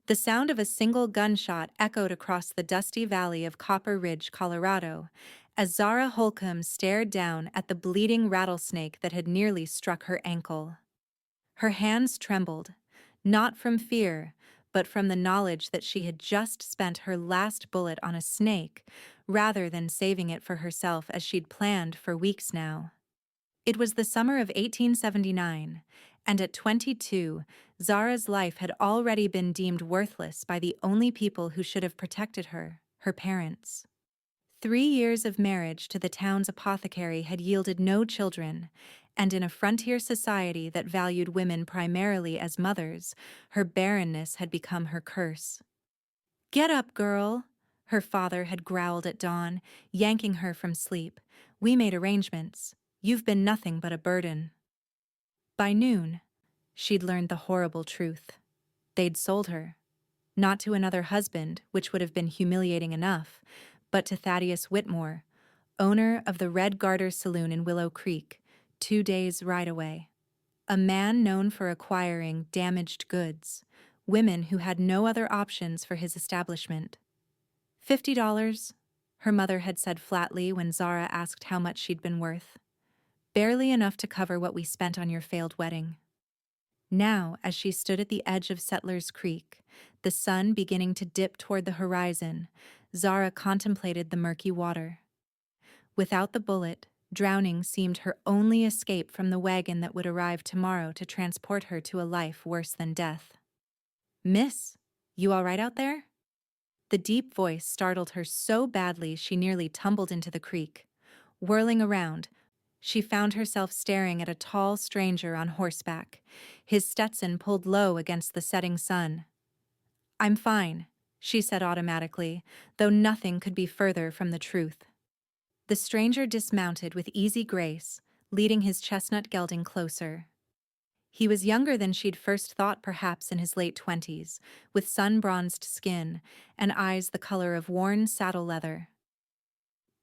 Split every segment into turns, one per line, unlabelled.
The sound of a single gunshot echoed across the dusty valley of Copper Ridge, Colorado, as Zara Holcomb stared down at the bleeding rattlesnake that had nearly struck her ankle. Her hands trembled, not from fear, but from the knowledge that she had just spent her last bullet on a snake, rather than saving it for herself as she'd planned for weeks now. It was the summer of 1879, and at 22, Zara's life had already been deemed worthless by the only people who should have protected her, her parents. 3 years of marriage to the town's apothecary had yielded no children, and in a frontier society that valued women primarily as mothers, her barrenness had become her curse. "Get up, girl," her father had growled at dawn, yanking her from sleep. "We made arrangements. You've been nothing but a burden." By noon, she'd learned the horrible truth. They'd sold her. Not to another husband, which would have been humiliating enough, but to Thaddeus Whitmore, owner of the Red Garter Saloon in Willow Creek, 2 days' ride away. A man known for acquiring damaged goods, women who had no other options for his establishment. $50, her mother had said flatly when Zara asked how much she'd been worth. "Barely enough to cover what we spent on your failed wedding." Now, as she stood at the edge of Settlers Creek, the sun beginning to dip toward the horizon, Zara contemplated the murky water. Without the bullet, drowning seemed her only escape from the wagon that would arrive tomorrow to transport her to a life worse than death. "Miss, you all right out there?" The deep voice startled her so badly she nearly tumbled into the creek. Whirling around, she found herself staring at a tall stranger on horseback, his Stetson pulled low against the setting sun. "I'm fine," she said automatically, though nothing could be further from the truth. The stranger dismounted with easy grace, leading his chestnut gelding closer. He was younger than she'd first thought, perhaps in his late 20s, with sun-bronzed skin and eyes the color of worn saddle leather.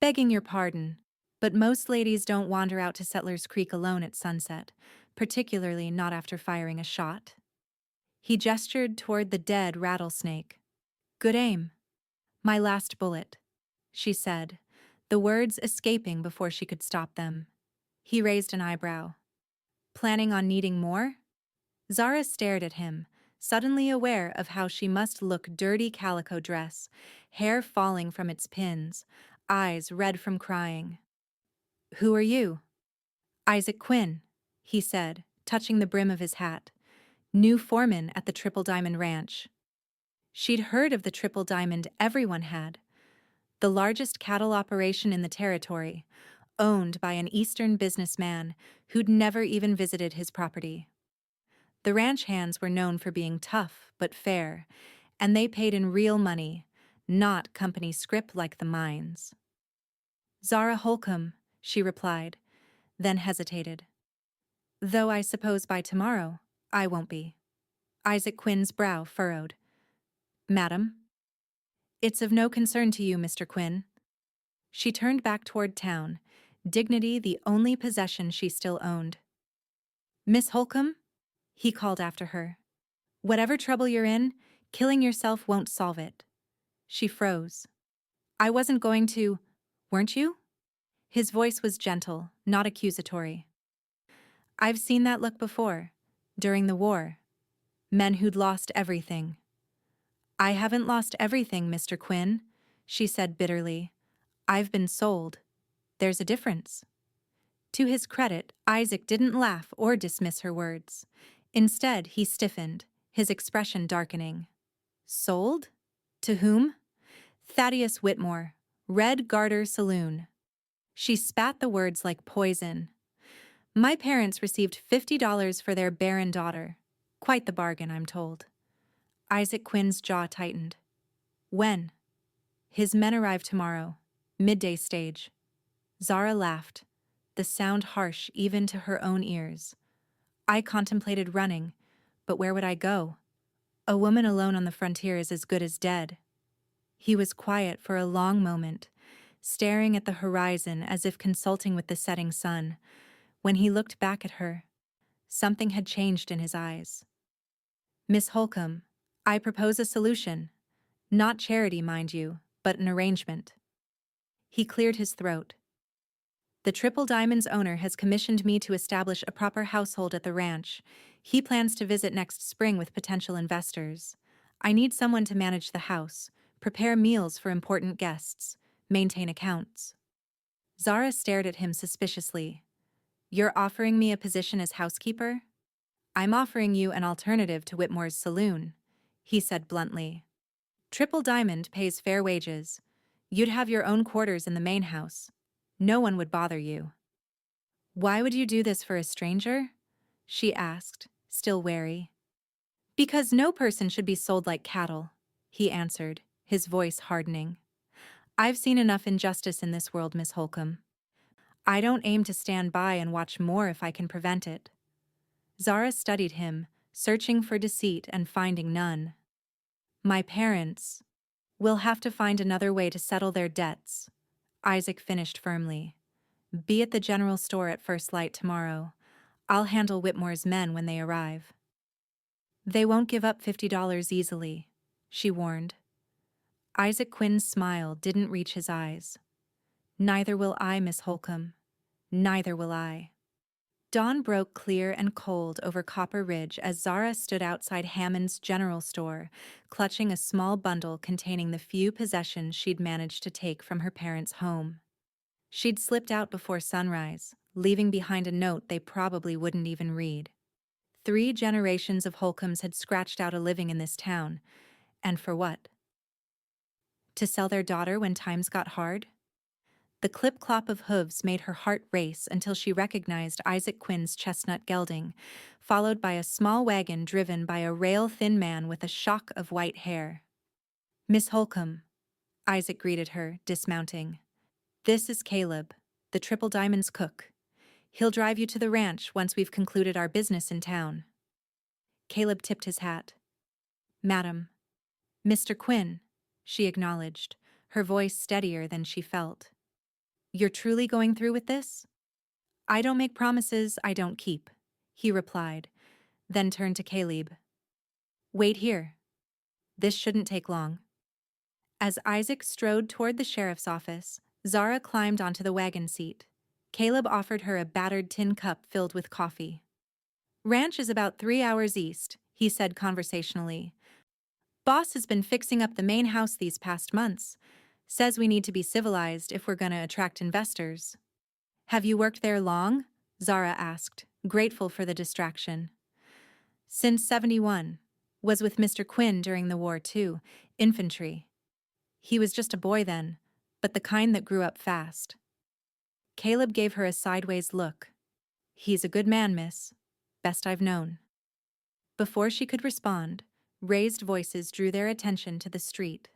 "Begging your pardon, but most ladies don't wander out to Settlers Creek alone at sunset, particularly not after firing a shot." He gestured toward the dead rattlesnake. "Good aim." "My last bullet," she said, the words escaping before she could stop them. He raised an eyebrow. "Planning on needing more?" Zara stared at him, suddenly aware of how she must look dirty calico dress, hair falling from its pins, eyes red from crying. "Who are you?" "Isaac Quinn," he said, touching the brim of his hat. "New foreman at the Triple Diamond Ranch." She'd heard of the Triple Diamond, everyone had. The largest cattle operation in the territory, owned by an Eastern businessman who'd never even visited his property. The ranch hands were known for being tough but fair, and they paid in real money, not company scrip like the mines. "Zara Holcomb," she replied, then hesitated. "Though I suppose by tomorrow, I won't be." Isaac Quinn's brow furrowed. "Madam?" "It's of no concern to you, Mr. Quinn." She turned back toward town, dignity the only possession she still owned. "Miss Holcomb?" he called after her. "Whatever trouble you're in, killing yourself won't solve it." She froze. "I wasn't going to, weren't you?" His voice was gentle, not accusatory. "I've seen that look before, during the war. Men who'd lost everything." "I haven't lost everything, Mr. Quinn," she said bitterly. "I've been sold. There's a difference." To his credit, Isaac didn't laugh or dismiss her words. Instead, he stiffened, his expression darkening. "Sold? To whom?" "Thaddeus Whitmore, Red Garter Saloon." She spat the words like poison. "My parents received $50 for their Barren daughter. Quite the bargain, I'm told." Isaac Quinn's jaw tightened. "When?" "His men arrive tomorrow. Midday stage." Zara laughed, the sound harsh even to her own ears. "I contemplated running, but where would I go? A woman alone on the frontier is as good as dead." He was quiet for a long moment, staring at the horizon as if consulting with the setting sun. When he looked back at her, something had changed in his eyes. "Miss Holcomb, I propose a solution. Not charity, mind you, but an arrangement. He cleared his throat. The Triple Diamond's owner has commissioned me to establish a proper household at the ranch. He plans to visit next spring with potential investors. I need someone to manage the house, prepare meals for important guests, maintain accounts. Zara stared at him suspiciously. You're offering me a position as housekeeper? I'm offering you an alternative to Whitmore's saloon, he said bluntly. Triple Diamond pays fair wages. You'd have your own quarters in the main house. No one would bother you. Why would you do this for a stranger? She asked, still wary. Because no person should be sold like cattle, he answered, his voice hardening. I've seen enough injustice in this world, Miss Holcomb. I don't aim to stand by and watch more if I can prevent it. Zara studied him, searching for deceit and finding none. My parents will have to find another way to settle their debts, Isaac finished firmly. Be at the general store at first light tomorrow. I'll handle Whitmore's men when they arrive. They won't give up $50 easily, she warned. Isaac Quinn's smile didn't reach his eyes. Neither will I, Miss Holcomb. Neither will I. Dawn broke clear and cold over Copper Ridge as Zara stood outside Hammond's general store, clutching a small bundle containing the few possessions she'd managed to take from her parents' home. She'd slipped out before sunrise, leaving behind a note they probably wouldn't even read. 3 generations of Holcombs had scratched out a living in this town, and for what? To sell their daughter when times got hard? The clip-clop of hooves made her heart race until she recognized Isaac Quinn's chestnut gelding, followed by a small wagon driven by a rail-thin man with a shock of white hair. Miss Holcomb, Isaac greeted her, dismounting. This is Caleb, the Triple Diamond's cook. He'll drive you to the ranch once we've concluded our business in town. Caleb tipped his hat. Madam. Mr. Quinn, she acknowledged, her voice steadier than she felt. You're truly going through with this? I don't make promises I don't keep, he replied, then turned to Caleb. Wait here. This shouldn't take long. As Isaac strode toward the sheriff's office, Zara climbed onto the wagon seat. Caleb offered her a battered tin cup filled with coffee. Ranch is about 3 hours east, he said conversationally. Boss has been fixing up the main house these past months. Says we need to be civilized if we're gonna attract investors. Have you worked there long? Zara asked, grateful for the distraction. Since 71. Was with Mr. Quinn during the war too, infantry. He was just a boy then, but the kind that grew up fast. Caleb gave her a sideways look. He's a good man, miss. Best I've known. Before she could respond, raised voices drew their attention to the street.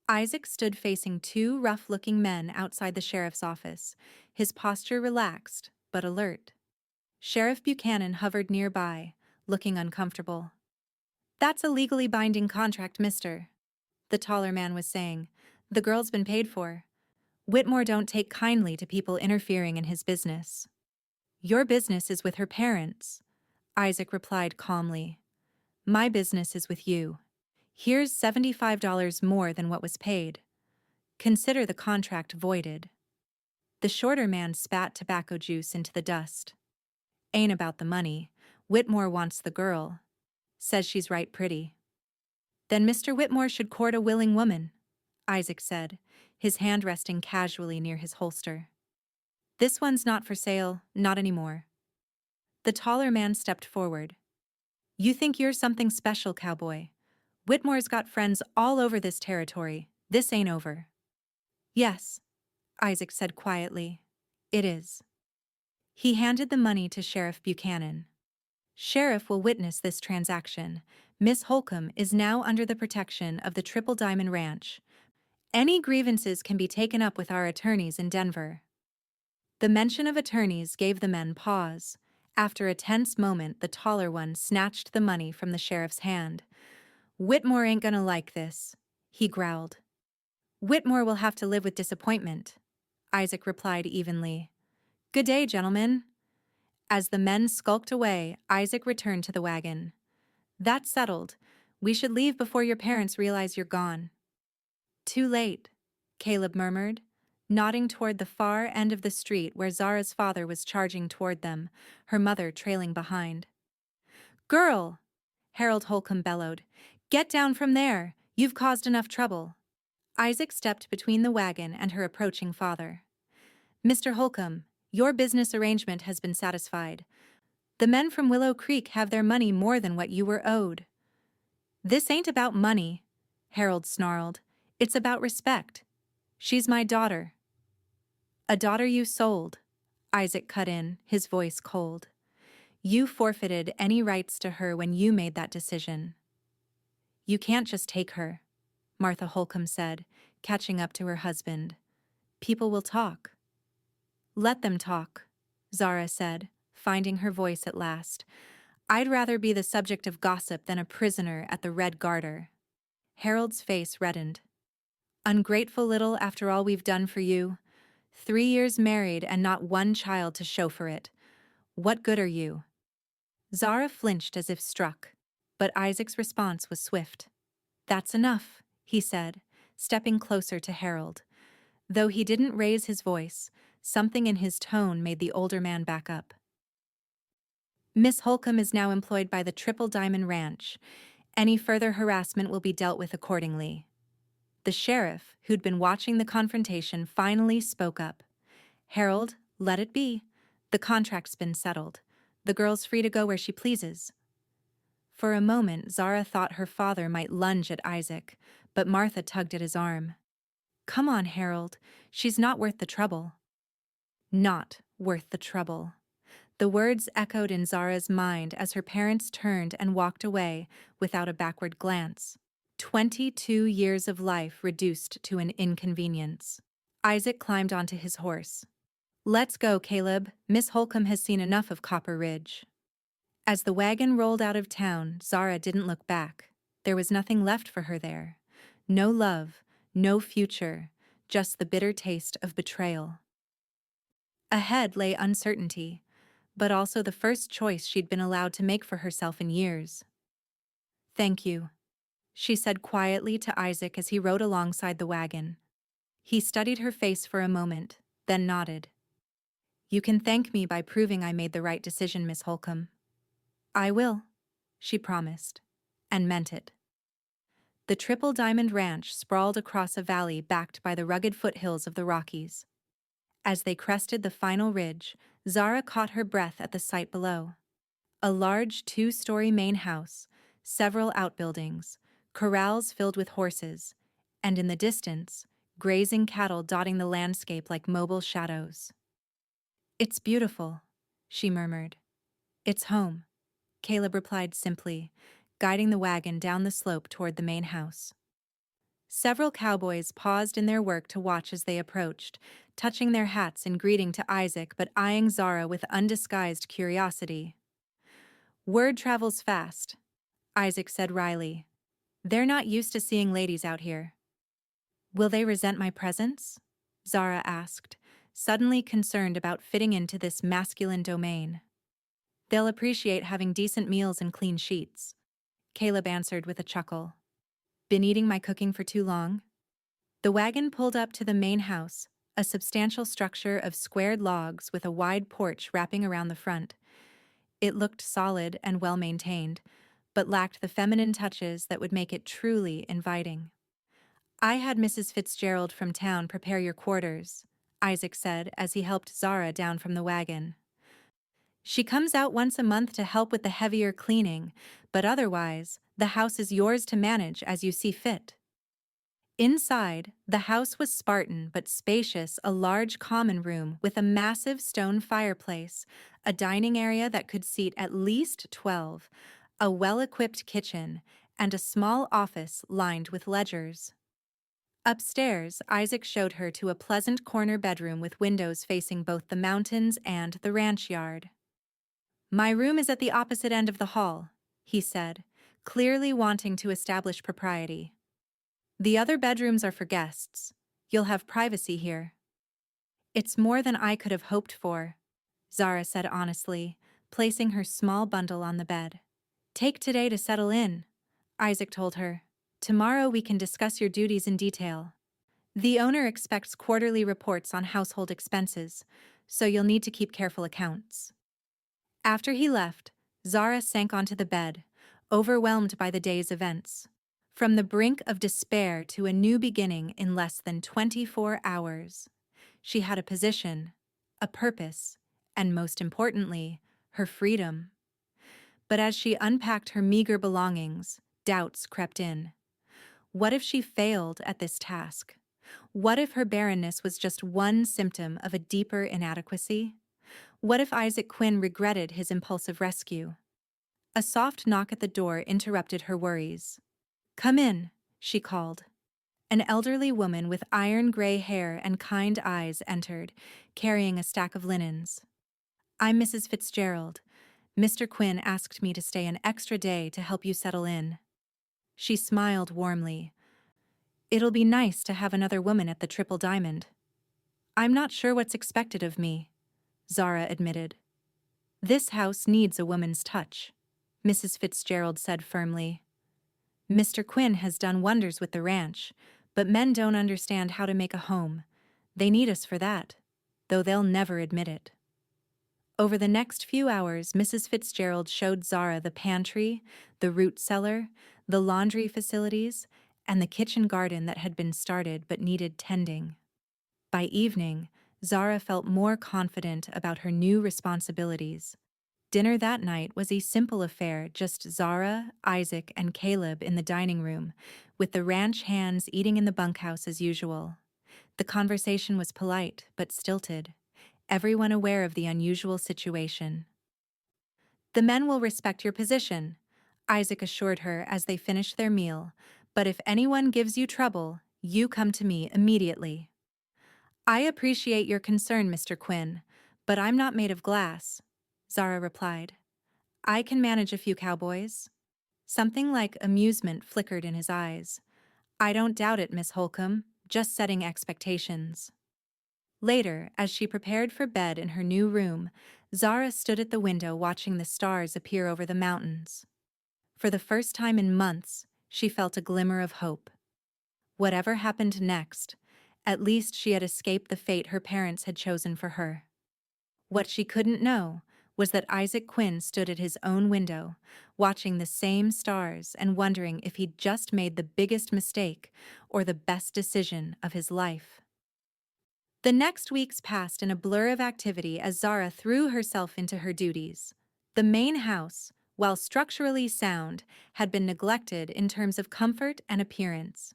Isaac stood facing 2 rough-looking men outside the sheriff's office, his posture relaxed but alert. Sheriff Buchanan hovered nearby, looking uncomfortable. That's a legally binding contract, mister, the taller man was saying. The girl's been paid for. Whitmore don't take kindly to people interfering in his business. Your business is with her parents, Isaac replied calmly. My business is with you. Here's $75 more than what was paid. Consider the contract voided. The shorter man spat tobacco juice into the dust. Ain't about the money. Whitmore wants the girl. Says she's right pretty. Then Mr. Whitmore should court a willing woman, Isaac said, his hand resting casually near his holster. This one's not for sale, not anymore. The taller man stepped forward. You think you're something special, Cowboy. Whitmore's got friends all over this territory. This ain't over. Yes, Isaac said quietly. It is. He handed the money to Sheriff Buchanan. Sheriff will witness this transaction. Miss Holcomb is now under the protection of the Triple Diamond Ranch. Any grievances can be taken up with our attorneys in Denver. The mention of attorneys gave the men pause. After a tense moment, the taller one snatched the money from the sheriff's hand. Whitmore ain't gonna like this, he growled. Whitmore will have to live with disappointment, Isaac replied evenly. Good day, gentlemen. As the men skulked away, Isaac returned to the wagon. That's settled. We should leave before your parents realize you're gone." "Too late," Caleb murmured, nodding toward the far end of the street where Zara's father was charging toward them, her mother trailing behind. "Girl!" Harold Holcomb bellowed. "Get down from there! You've caused enough trouble." Isaac stepped between the wagon and her approaching father. "Mr. Holcomb, your business arrangement has been satisfied. The men from Willow Creek have their money more than what you were owed." "This ain't about money," Harold snarled. "It's about respect. She's my daughter." "A daughter you sold," Isaac cut in, his voice cold. "You forfeited any rights to her when you made that decision." "You can't just take her," Martha Holcomb said, catching up to her husband. "People will talk." "Let them talk," Zara said, finding her voice at last. "I'd rather be the subject of gossip than a prisoner at the Red Garter." Harold's face reddened. "Ungrateful little after all we've done for you. 3 years married and not one child to show for it. What good are you?" Zara flinched as if struck, but Isaac's response was swift. "That's enough," he said, stepping closer to Harold. Though he didn't raise his voice, something in his tone made the older man back up. "Miss Holcomb is now employed by the Triple Diamond Ranch. Any further harassment will be dealt with accordingly." The sheriff, who'd been watching the confrontation, finally spoke up. "Harold, let it be. The contract's been settled. The girl's free to go where she pleases." For a moment, Zara thought her father might lunge at Isaac, but Martha tugged at his arm. "Come on, Harold. She's not worth the trouble." Not worth the trouble. The words echoed in Zara's mind as her parents turned and walked away without a backward glance. 22 years of life reduced to an inconvenience. Isaac climbed onto his horse. "Let's go, Caleb. Miss Holcomb has seen enough of Copper Ridge." As the wagon rolled out of town, Zara didn't look back. There was nothing left for her there. No love, no future, just the bitter taste of betrayal. Ahead lay uncertainty, but also the first choice she'd been allowed to make for herself in years. "Thank you," she said quietly to Isaac as he rode alongside the wagon. He studied her face for a moment, then nodded. "You can thank me by proving I made the right decision, Miss Holcomb." "I will," she promised, and meant it. The Triple Diamond Ranch sprawled across a valley backed by the rugged foothills of the Rockies. As they crested the final ridge, Zara caught her breath at the sight below. A large 2-story main house, several outbuildings, corrals filled with horses, and in the distance, grazing cattle dotting the landscape like mobile shadows. "It's beautiful," she murmured. "It's home," Caleb replied simply, guiding the wagon down the slope toward the main house. Several cowboys paused in their work to watch as they approached, touching their hats in greeting to Isaac but eyeing Zara with undisguised curiosity. "Word travels fast," Isaac said wryly. "They're not used to seeing ladies out here." "Will they resent my presence?" Zara asked, suddenly concerned about fitting into this masculine domain. "They'll appreciate having decent meals and clean sheets," Caleb answered with a chuckle. "Been eating my cooking for too long?" The wagon pulled up to the main house, a substantial structure of squared logs with a wide porch wrapping around the front. It looked solid and well-maintained, but lacked the feminine touches that would make it truly inviting. "I had Mrs. Fitzgerald from town prepare your quarters," Isaac said as he helped Zara down from the wagon. "She comes out once a month to help with the heavier cleaning, but otherwise, the house is yours to manage as you see fit." Inside, the house was Spartan but spacious, a large common room with a massive stone fireplace, a dining area that could seat at least 12, a well-equipped kitchen, and a small office lined with ledgers. Upstairs, Isaac showed her to a pleasant corner bedroom with windows facing both the mountains and the ranch yard. "My room is at the opposite end of the hall," he said, clearly wanting to establish propriety. "The other bedrooms are for guests. You'll have privacy here." "It's more than I could have hoped for," Zara said honestly, placing her small bundle on the bed. "Take today to settle in. Isaac told her. Tomorrow we can discuss your duties in detail. The owner expects quarterly reports on household expenses, so you'll need to keep careful accounts. After he left, Zara sank onto the bed, overwhelmed by the day's events. From the brink of despair to a new beginning in less than 24 hours. She had a position, a purpose, and most importantly, her freedom. But as she unpacked her meager belongings, doubts crept in. What if she failed at this task? What if her barrenness was just one symptom of a deeper inadequacy? What if Isaac Quinn regretted his impulsive rescue? A soft knock at the door interrupted her worries. "Come in," she called. An elderly woman with iron-gray hair and kind eyes entered, carrying a stack of linens. "I'm Mrs. Fitzgerald. Mr. Quinn asked me to stay an extra day to help you settle in." She smiled warmly. "It'll be nice to have another woman at the Triple Diamond." "I'm not sure what's expected of me," Zara admitted. "This house needs a woman's touch," Mrs. Fitzgerald said firmly. "Mr. Quinn has done wonders with the ranch, but men don't understand how to make a home. They need us for that, though they'll never admit it." Over the next few hours, Mrs. Fitzgerald showed Zara the pantry, the root cellar, the laundry facilities, and the kitchen garden that had been started but needed tending. By evening, Zara felt more confident about her new responsibilities. Dinner that night was a simple affair, just Zara, Isaac, and Caleb in the dining room, with the ranch hands eating in the bunkhouse as usual. The conversation was polite but stilted, everyone aware of the unusual situation. "The men will respect your position," Isaac assured her as they finished their meal, "but if anyone gives you trouble, you come to me immediately." "I appreciate your concern, Mr. Quinn, but I'm not made of glass," Zara replied. "I can manage a few cowboys." Something like amusement flickered in his eyes. "I don't doubt it, Miss Holcomb, just setting expectations." Later, as she prepared for bed in her new room, Zara stood at the window watching the stars appear over the mountains. For the first time in months, she felt a glimmer of hope. Whatever happened next, at least she had escaped the fate her parents had chosen for her. What she couldn't know was that Isaac Quinn stood at his own window, watching the same stars and wondering if he'd just made the biggest mistake or the best decision of his life. The next weeks passed in a blur of activity as Zara threw herself into her duties. The main house, while structurally sound, had been neglected in terms of comfort and appearance.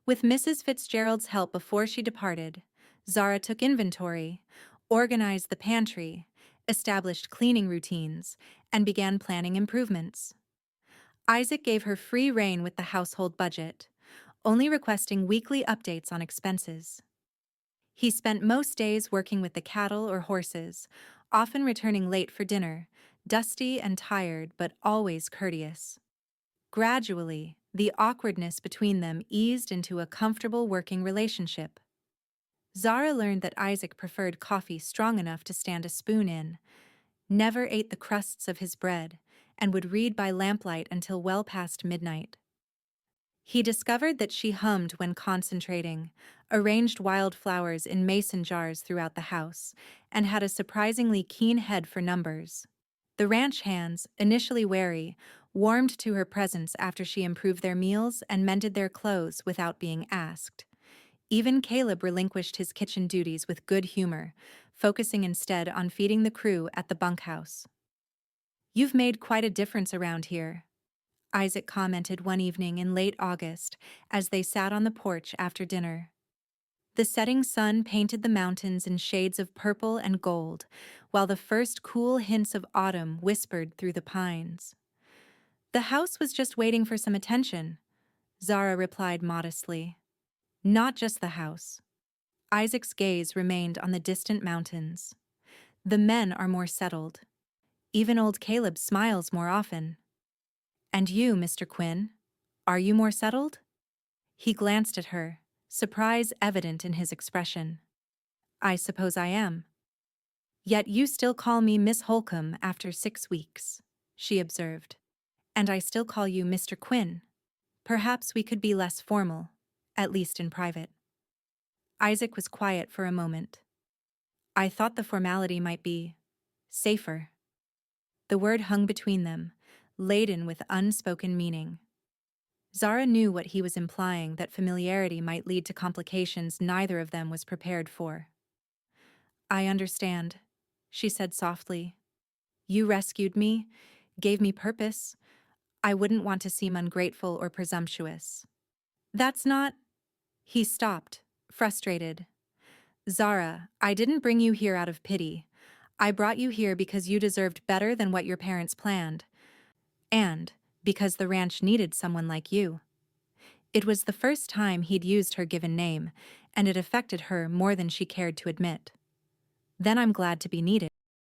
With Mrs. Fitzgerald's help before she departed, Zara took inventory, organized the pantry, established cleaning routines, and began planning improvements. Isaac gave her free rein with the household budget, only requesting weekly updates on expenses. He spent most days working with the cattle or horses, often returning late for dinner, dusty and tired but always courteous. Gradually, the awkwardness between them eased into a comfortable working relationship. Zara learned that Isaac preferred coffee strong enough to stand a spoon in, never ate the crusts of his bread, and would read by lamplight until well past midnight. He discovered that she hummed when concentrating, arranged wildflowers in mason jars throughout the house, and had a surprisingly keen head for numbers. The ranch hands, initially wary, warmed to her presence after she improved their meals and mended their clothes without being asked. Even Caleb relinquished his kitchen duties with good humor, focusing instead on feeding the crew at the bunkhouse. "You've made quite a difference around here," Isaac commented one evening in late August as they sat on the porch after dinner. The setting sun painted the mountains in shades of purple and gold, while the first cool hints of autumn whispered through the pines. "The house was just waiting for some attention," Zara replied modestly. "Not just the house." Isaac's gaze remained on the distant mountains. "The men are more settled. Even old Caleb smiles more often." "And you, Mr. Quinn, are you more settled?" He glanced at her, surprise evident in his expression. "I suppose I am." "Yet you still call me Miss Holcomb after 6 weeks," she observed. And I still call you Mr. Quinn. Perhaps we could be less formal, at least in private. Isaac was quiet for a moment. I thought the formality might be safer. The word hung between them, laden with unspoken meaning. Zara knew what he was implying, that familiarity might lead to complications neither of them was prepared for. I understand, she said softly. You rescued me, gave me purpose. I wouldn't want to seem ungrateful or presumptuous. That's not... He stopped, frustrated. Zara, I didn't bring you here out of pity. I brought you here because you deserved better than what your parents planned. And because the ranch needed someone like you. It was the first time he'd used her given name, and it affected her more than she cared to admit. Then I'm glad to be needed.